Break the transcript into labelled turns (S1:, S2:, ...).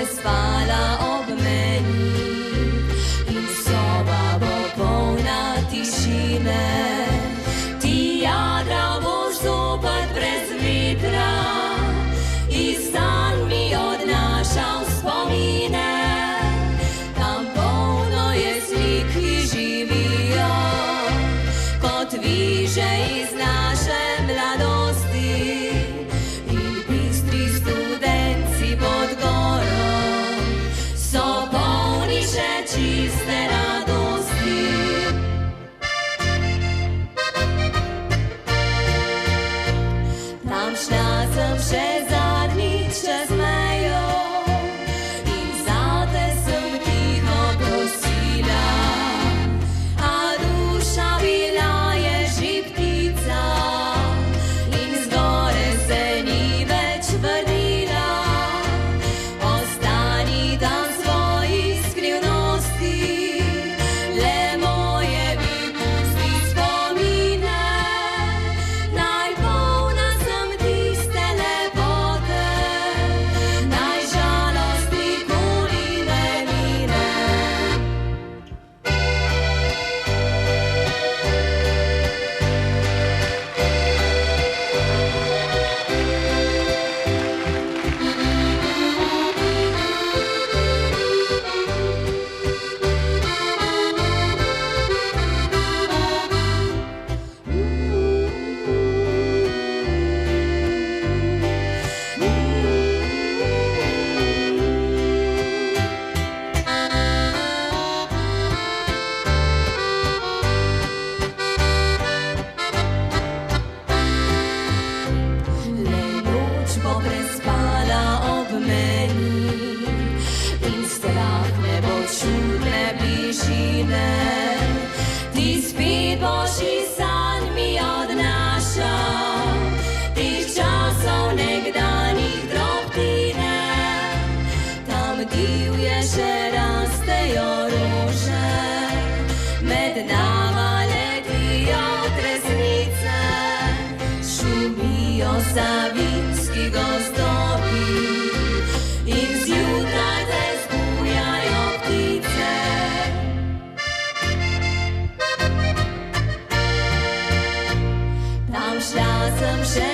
S1: prespala ob meni in soba bo polna tišine. Ti jadra boš zopet brez vetra i san mi odnašal spomine. Tam polno je slik, ki živijo kot viže iz naše mladosti. Čiste radosti. Tam šla sem še zadnjič čez mejo in zate sem tiho prosila, a duša bila je že ptica in zgore se ni več vrnila. Ostani tam svoji skrivnosti, le moje mi pusti spomine. Naj polna sem tiste lepote, naj žalost nikoli ne mine. Bo prespala ob meni in strah ne bo čudne bližine. Ti spet boš iz sanj mi odnašal tih časov nekdanjih drobtine. Tam divje še rastejo rože, med nama letijo tresnice, šumijo savinjski gozdovi in zjutraj te zbujajo ptice. Tam šla sem še